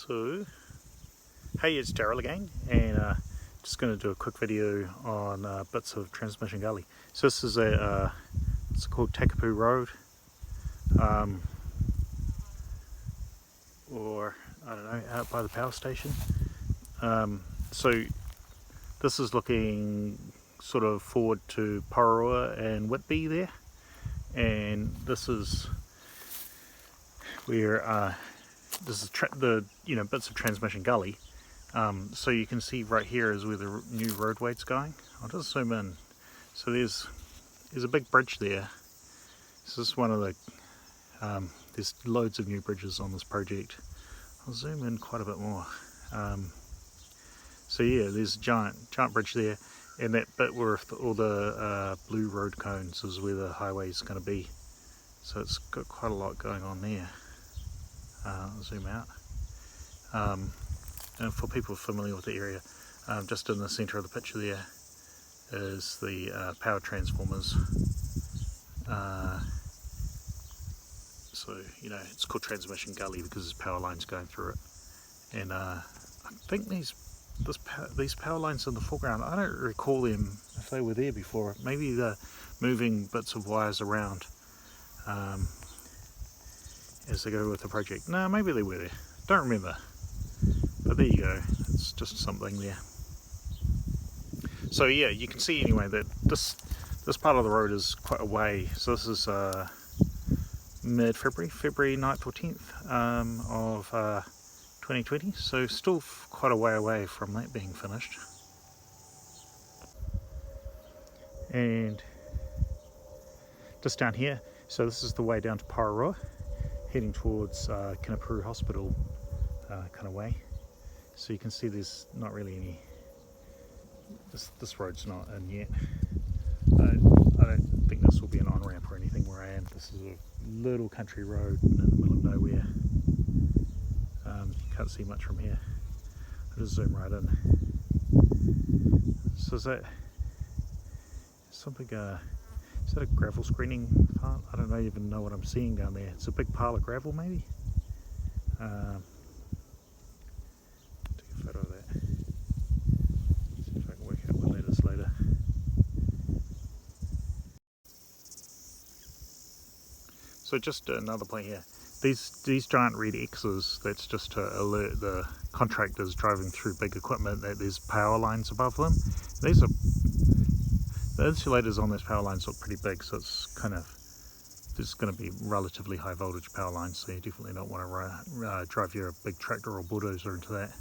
So, hey, it's Daryl again, and just going to do a quick video on bits of Transmission Gully. So this is it's called Takapū Road, or I don't know, out by the power station. So this is looking sort of forward to Porirua and Whitby there, and this is where this is the bits of Transmission Gully. So you can see right here is where the new roadway's going. I'll just zoom in. So there's a big bridge there. This is one of the there's loads of new bridges on this project. I'll zoom in quite a bit more. So yeah, there's a giant bridge there, and that bit where all the blue road cones is where the highway is going to be. So it's got quite a lot going on there. I'll zoom out. And for people familiar with the area, just in the centre of the picture there is the power transformers. So it's called Transmission Gully because there's power lines going through it. And I think these power lines in the foreground, I don't recall them if they were there before. Maybe they're moving bits of wires around as they go with the project. No, maybe they were there. Don't remember. But there you go. It's just something there. So yeah, you can see anyway that this part of the road is quite a way. So this is mid-February, February 9th or 10th of 2020. So still quite a way away from that being finished. And just down here, so this is the way down to Porirua, heading towards Kinapuru Hospital kind of way. So you can see there's not really any, this road's not in yet. I don't think this will be an on-ramp or anything where I am. This is a little country road in the middle of nowhere. You can't see much from here. I'll just zoom right in. So is that something, is that a gravel screening part? I don't even know what I'm seeing down there. It's a big pile of gravel maybe? Take a photo of that. See if I can work out what that is later. So just another point here. These giant red X's, that's just to alert the contractors driving through big equipment that there's power lines above them. The insulators on those power lines look pretty big, so it's kind of, there's going to be relatively high voltage power lines, so you definitely don't want to drive your big tractor or bulldozer into that.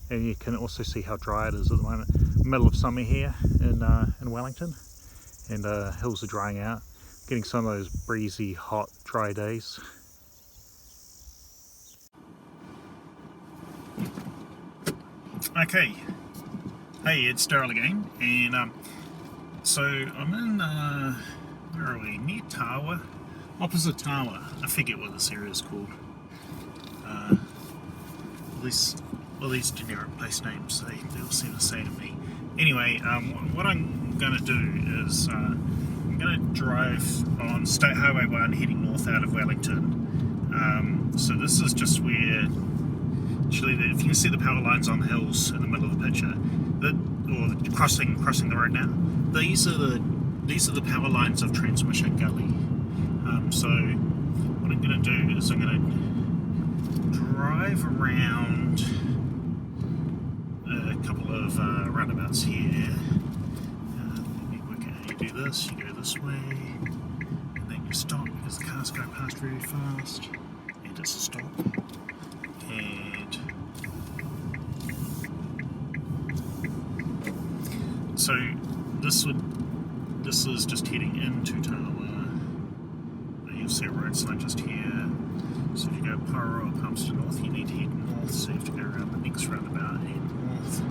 And you can also see how dry it is at the moment. Middle of summer here in Wellington, and hills are drying out, getting some of those breezy, hot, dry days. Okay, hey, it's Daryl again, and so I'm in, where are we, near Tawa, opposite Tawa. I forget what this area is called. These generic place names, they all seem the same to me. Anyway, what I'm going to do is I'm going to drive on State Highway 1 heading north out of Wellington. So this is just where, actually, if you can see the power lines on the hills in the middle of the picture, or crossing the road now, these are the power lines of Transmission Gully. So what I'm going to do is I'm going to drive around a couple of roundabouts here. Let me work out how you do this. You go this way, and then you stop because the cars go past really fast, and it's a stop. And so this is just heading into Tawa. You'll see a road sign just here. So if you go Porirua pumps to north, you need to head north, so you have to go around the next roundabout and head north.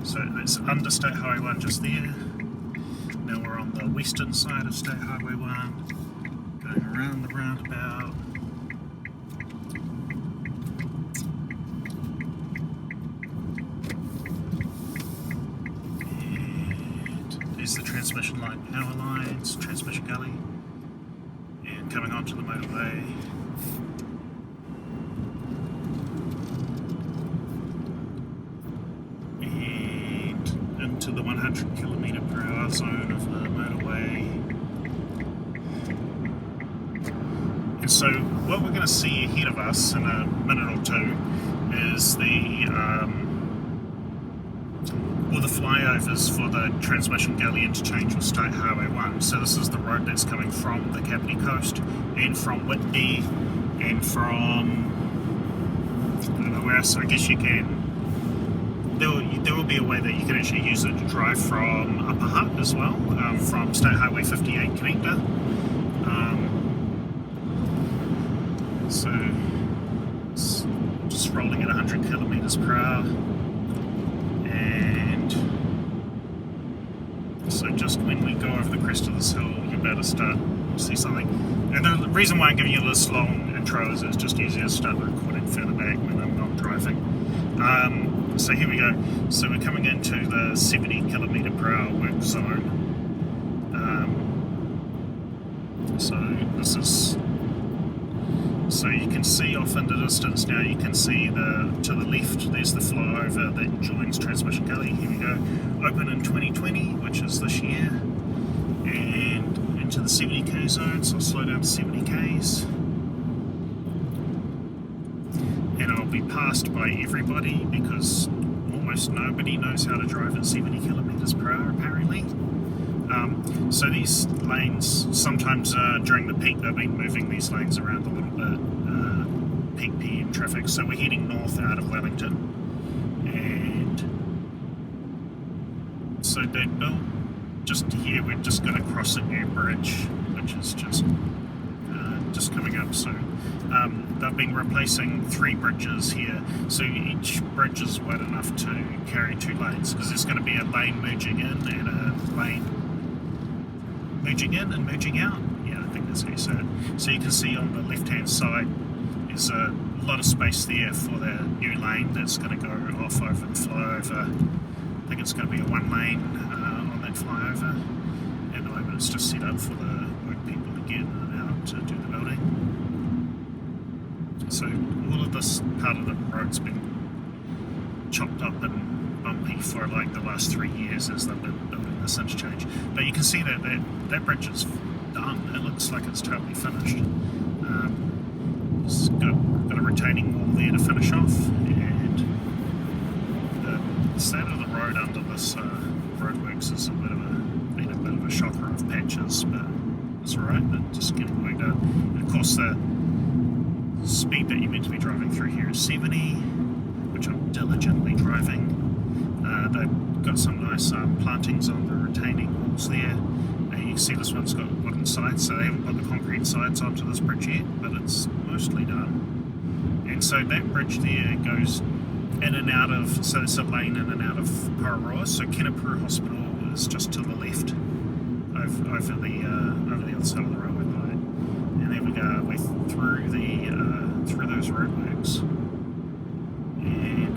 So that's under State Highway 1 just there. Now we're on the western side of State Highway 1, going around the roundabout. There's the transmission line power lines, Transmission Gully, and coming onto the motorway. km/h zone of the motorway. And so what we're going to see ahead of us in a minute or two is all the flyovers for the Transmission Gully Interchange with State Highway 1. So this is the road that's coming from the Kapiti Coast and from Whitby and from, I don't know where else. I guess you can, there will be a way that you can actually use it to drive from Upper Hutt as well, from State Highway 58 connector. So it's just rolling at 100 km/h. So just when we go over the crest of this hill, you're about to start to see something. And the reason why I'm giving you this long intro is it's just easier to start recording further back when I'm not driving. So here we go. So we're coming into the 70 km/h work zone. So you can see off in the distance now, you can see to the left, there's the flyover that joins Transmission Gully. Here we go. Open in 2020, which is this year, and into the 70k zone, so I'll slow down to 70k's. And I'll be passed by everybody because almost nobody knows how to drive at 70 km/h apparently. So these lanes, sometimes during the peak, they've been moving these lanes around a little bit, peak PM traffic. So we're heading north out of Wellington, and so they built just here. We're just going to cross a new bridge, which is just coming up soon. They've been replacing 3 bridges here, so each bridge is wide enough to carry 2 lanes, because there's going to be a lane merging in and a lane merging in and merging out. Yeah, I think that's how you say it. So you can see on the left hand side there's a lot of space there for the new lane that's going to go off over the flyover. I think it's going to be a 1 lane on that flyover. At the moment it's just set up for the work people to get in and out to do the building. So all of this part of the road's been chopped up and bumpy for like the last 3 years as they've been building this interchange. But you can see that bridge is done. It looks like it's totally finished. It's got a retaining wall there to finish off, and the state of the road under this roadworks is been a bit of a shocker of patches, but it's alright. They're just getting worked out. And of course the speed that you're meant to be driving through here is 70, which I'm diligently driving. They've got some nice plantings on the retaining walls there. You can see this one's got wooden sides, so they haven't put the concrete sides onto this bridge yet, but it's mostly done. And so that bridge there goes in and out of, so it's a lane in and out of Porirua. So Kenepuru Hospital is just to the left over the other side of the railway line. And there we go, we're through those roadworks, and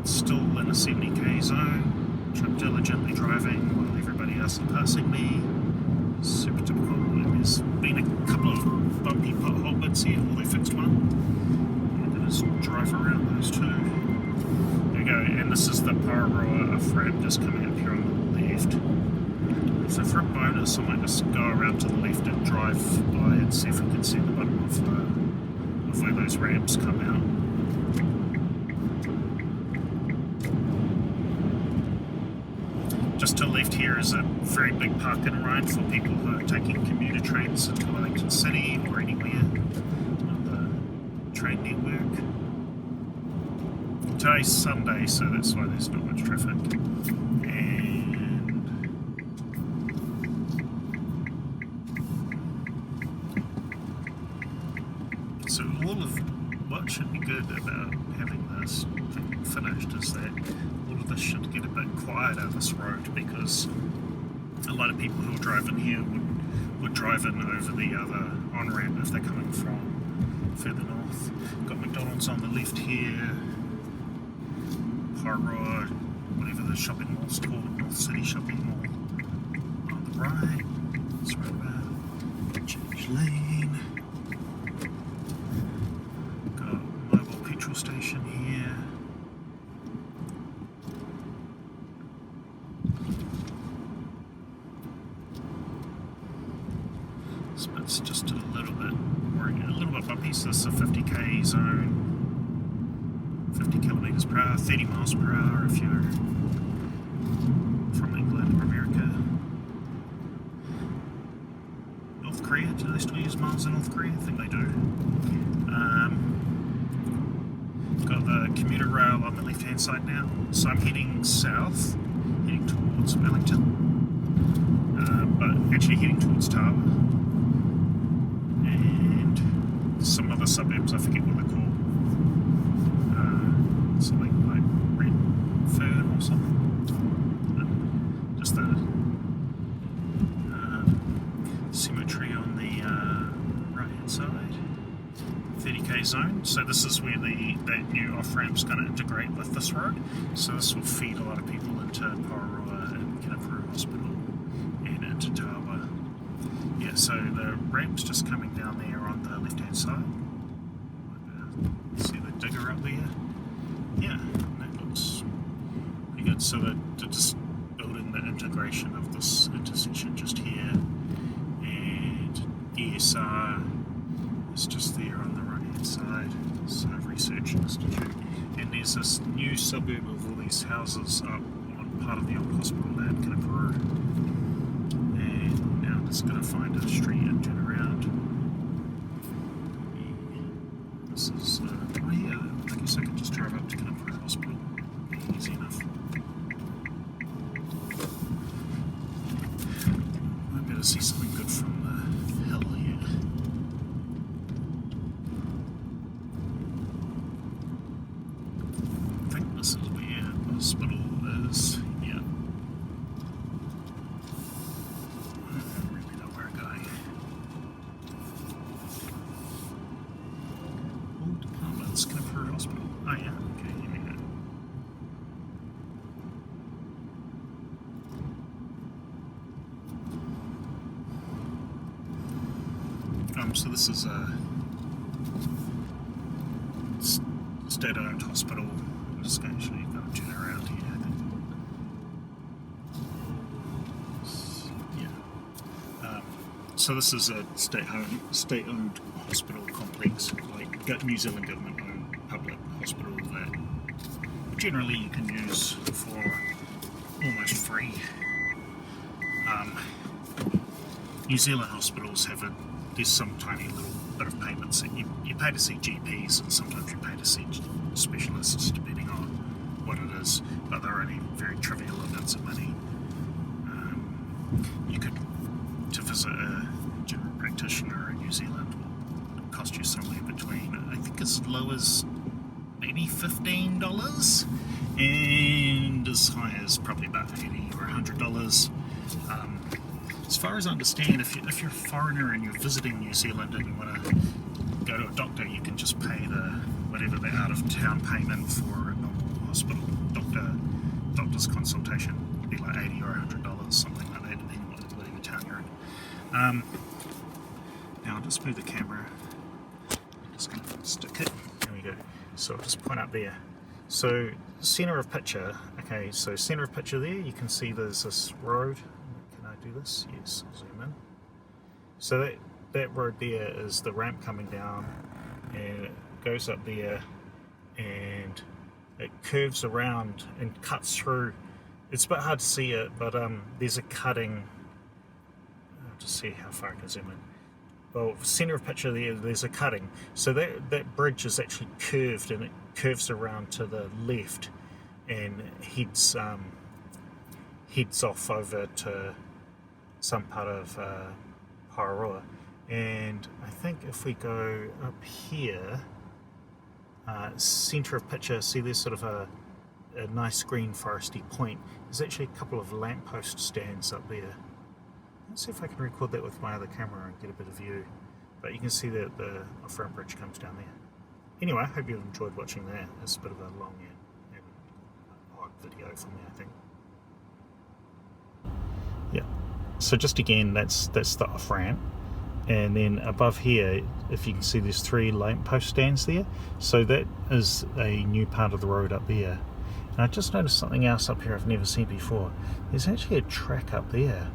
still in a 70k zone, which I'm diligently driving while everybody else is passing me. Super typical. And there's been a couple of bumpy pothole bits here. Well, they fixed one. I'm going to just drive around those 2. There we go. And this is the Porirua ramp just coming up here on the left. So for a bonus, I might just go around to the left and drive by and see if we can see the bottom of where those ramps come out. Just to the left here is a very big park and ride for people who are taking commuter trains into Wellington City or anywhere on the train network. Today's Sunday, so that's why there's not much traffic. So all of what should be good about having this thing finished is that all of this should get a bit quieter, this road, because a lot of people who are driving here would drive in over the other on-ramp if they're coming from further north. Got McDonald's on the left here, Porirua, whatever the shopping mall's called, North City Shopping Mall on the right. Let's right about change lane. Station here. This bit's just a little bit bumpy, so this is a 50k zone. 50 kilometers per hour, 30 miles per hour if you're from England or America. North Korea, do they still use miles in North Korea? I think they do. Got the commuter rail on the left hand side now, so I'm heading south, heading towards Wellington, but actually heading towards Tawa, and some other suburbs, I forget what they're called. Something like Redfern or something. Just the cemetery on the right hand side. 30k zone. So this is where that new off-ramp's going to integrate with this road. So this will feed a lot of people into Porirua and Interchange Hospital and into Tawa. Yeah, so the ramp's just coming down there on the left-hand side. See the digger up there? Yeah, that looks pretty good. So they're just building the integration of this intersection just here, and ESR is just there on the right hand side, so Research Institute, and there's this new suburb of all these houses up on part of the old hospital there in Porirua, and now I'm just going to find a street and turn around. This is, oh yeah, I guess I could just drive up to Porirua Hospital. Easy enough. I better see something good from the hill here. I think this is where the hospital is. Yeah. I don't really know where I'm going. All departments, Porirua Hospital. Oh yeah, okay, here we go. So this is a state-owned hospital. I'm just going to actually go and turn around here, I think. Yeah. So this is a state-owned hospital complex, like New Zealand government-owned public hospital that generally you can use for almost free. New Zealand hospitals have there's some tiny little bit of payments that you pay to see GPs, and sometimes you pay to see specialists depending on what it is, but they're only very trivial amounts of money. You could, to visit a general practitioner in New Zealand will cost you somewhere between, I think as low as maybe $15 and as high as probably about $80 or $100. As far as I understand, if you're a foreigner and you're visiting New Zealand and you want to go to a doctor, you can just pay whatever the out-of-town payment for a normal hospital doctor's consultation. It'd be like $80 or $100, something like that, depending on whatever town you're in. Now I'll just move the camera. I'm just going to stick it. There we go. So I'll just point up there. So center of picture. Okay, so center of picture there. You can see there's this road. Do this, yes, zoom in. So that road there is the ramp coming down, and it goes up there and it curves around and cuts through. It's a bit hard to see it, but there's a cutting. I'll just see how far I can zoom in. Well, center of picture there's a cutting. So that bridge is actually curved, and it curves around to the left and heads off over to some part of Porirua. And I think if we go up here, centre of picture, see there's sort of a nice green foresty point. There's actually a couple of lamppost stands up there. Let's see if I can record that with my other camera and get a bit of view. But you can see that the off-ramp bridge comes down there. Anyway, I hope you've enjoyed watching that. It's a bit of a long and odd video for me, I think. Yeah. So just again, that's the off-ramp, and then above here, if you can see, there's 3 lamppost stands there. So that is a new part of the road up there. And I just noticed something else up here I've never seen before. There's actually a track up there.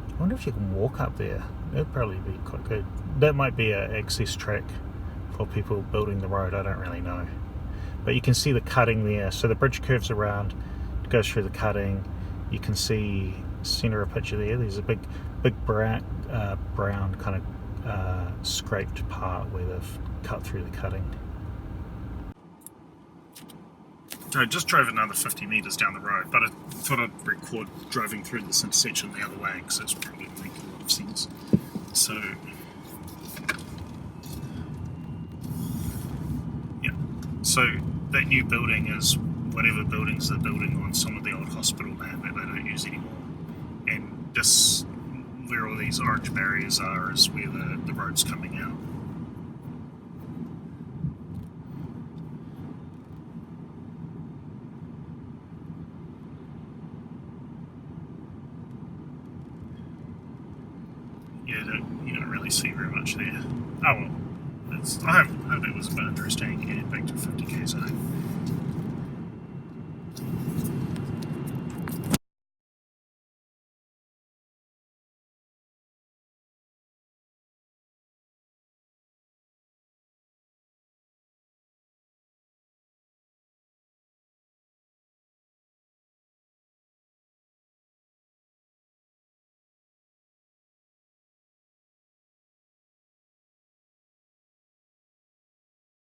I wonder if you can walk up there. it'd probably be quite good. That might be an access track for people building the road, I don't really know. But you can see the cutting there, so the bridge curves around, it goes through the cutting. You can see center of picture there's a big brown kind of scraped part where they've cut through the cutting. I just drove another 50 metres down the road, but I thought I'd record driving through this intersection the other way because it's probably going to make a lot of sense. So, yeah. So that new building is whatever buildings they're building on some of the old hospital land that they don't use anymore. And this, where all these orange barriers are, is where the road's coming out. Yeah, you don't really see very much there. Oh well, I hope it was a bit interesting, and back to 50k zone.